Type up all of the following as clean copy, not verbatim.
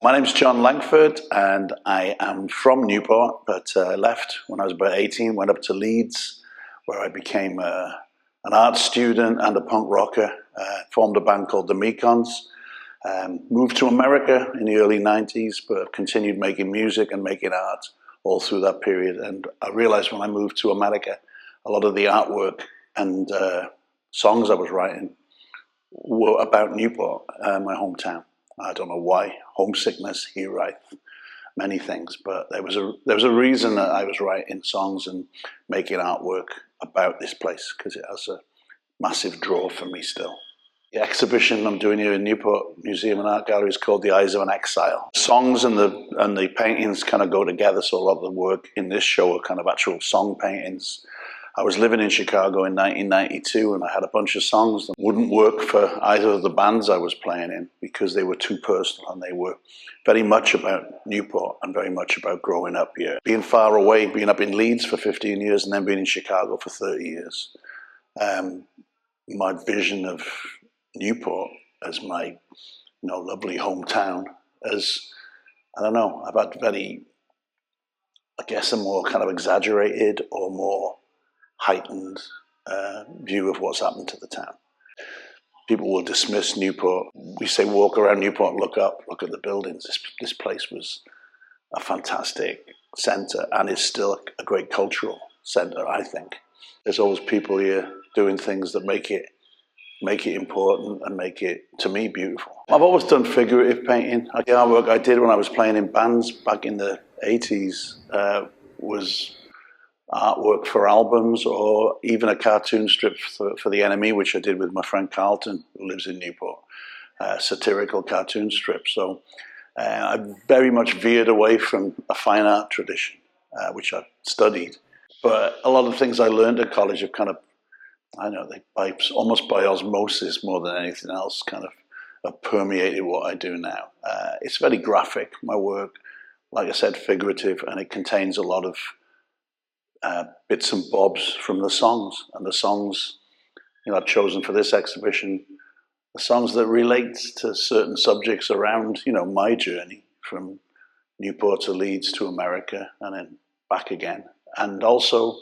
My name's Jon Langford and I am from Newport, but left when I was about 18, went up to Leeds where I became an art student and a punk rocker, formed a band called the Mekons, moved to America in the early 90s, but continued making music and making art all through that period. And I realized when I moved to America, a lot of the artwork and songs I was writing were about Newport, my hometown. I don't know why. Homesickness, he writes many things, but there was a reason that I was writing songs and making artwork about this place, because it has a massive draw for me still. The exhibition I'm doing here in Newport Museum and Art Gallery is called The Eyes of an Exile. Songs and the paintings kind of go together, so a lot of the work in this show are kind of actual song paintings. I was living in Chicago in 1992 and I had a bunch of songs that wouldn't work for either of the bands I was playing in because they were too personal and they were very much about Newport and very much about growing up here. Being far away, being up in Leeds for 15 years and then being in Chicago for 30 years. My vision of Newport as my lovely hometown as, I don't know, I've had a more kind of exaggerated or more heightened view of what's happened to the town. People will dismiss Newport. We say walk around Newport and look up, look at the buildings. This place was a fantastic centre and is still a great cultural centre, I think. There's always people here doing things that make it important and make it, to me, beautiful. I've always done figurative painting. The artwork I did when I was playing in bands back in the 80s was artwork for albums or even a cartoon strip for the NME, which I did with my friend Carlton, who lives in Newport, satirical cartoon strip. So I very much veered away from a fine art tradition, which I studied. But a lot of the things I learned at college have kind of, almost by osmosis more than anything else, kind of have permeated what I do now. It's very graphic, my work, like I said, figurative, and it contains a lot of bits and bobs from the songs. And the songs I've chosen for this exhibition, the songs that relate to certain subjects around my journey from Newport to Leeds to America and then back again, and also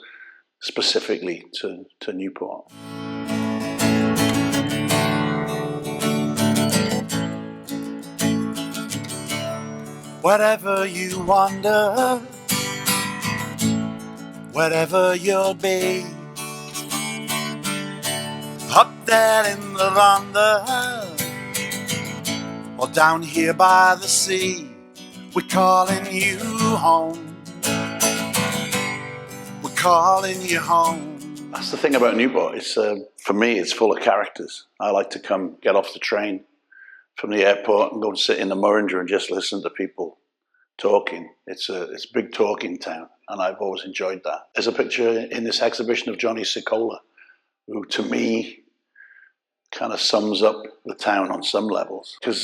specifically to Newport. Wherever you wander, wherever you'll be, up there in the Rhondda or down here by the sea, we're calling you home. We're calling you home. That's the thing about Newport. It's for me, it's full of characters. I like to come get off the train from the airport and go and sit in the Murringer and just listen to people talking. It's a big talking town, and I've always enjoyed that. There's a picture in this exhibition of Johnny Cicola, who to me kind of sums up the town on some levels, because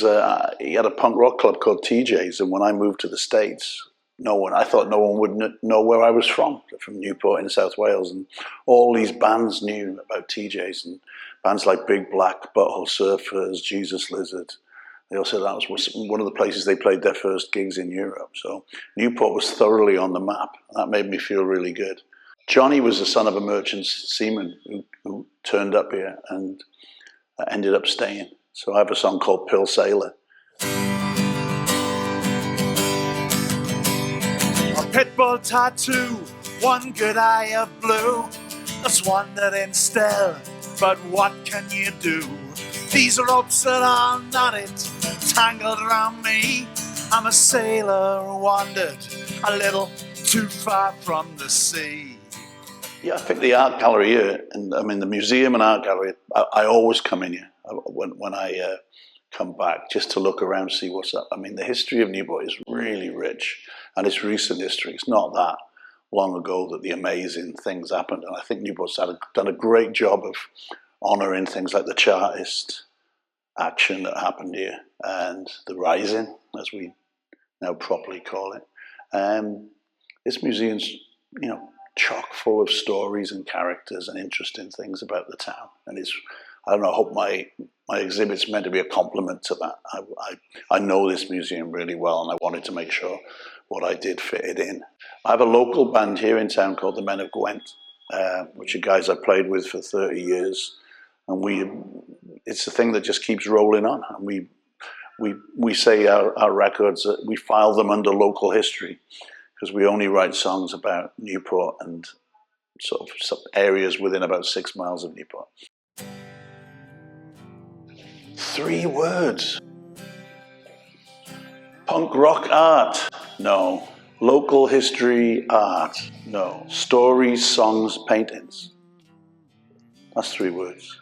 he had a punk rock club called TJ's, and when I moved to the States, I thought no one would know where I was from Newport in South Wales, and all these bands knew about TJ's, and bands like Big Black, Butthole Surfers, Jesus Lizard. They all said that was one of the places they played their first gigs in Europe. So Newport was thoroughly on the map. That made me feel really good. Johnny was the son of a merchant seaman who turned up here and ended up staying. So I have a song called Pill Sailor. A pit bull tattoo, one good eye of blue, that's wandering still, but what can you do? These ropes that are knotted, tangled around me. I'm a sailor who wandered a little too far from the sea. Yeah, I picked the art gallery here, and I mean the museum and art gallery. I always come in here when I come back just to look around, see what's up. I mean, the history of Newport is really rich, and it's recent history. It's not that long ago that the amazing things happened, and I think Newport's done a great job of honouring things like the Chartist action that happened here and the Rising, as we now properly call it. This museum's, chock full of stories and characters and interesting things about the town, and it's I don't know, I hope my exhibit's meant to be a compliment to that. I know this museum really well, and I wanted to make sure what I did fitted in. I have a local band here in town called the Men of Gwent, which are guys I played with for 30 years. And it's a thing that just keeps rolling on. And we say our records, we file them under local history, because we only write songs about Newport and sort of some areas within about 6 miles of Newport. 3 words. Punk rock art? No. Local history art? No. Stories, songs, paintings? That's 3 words.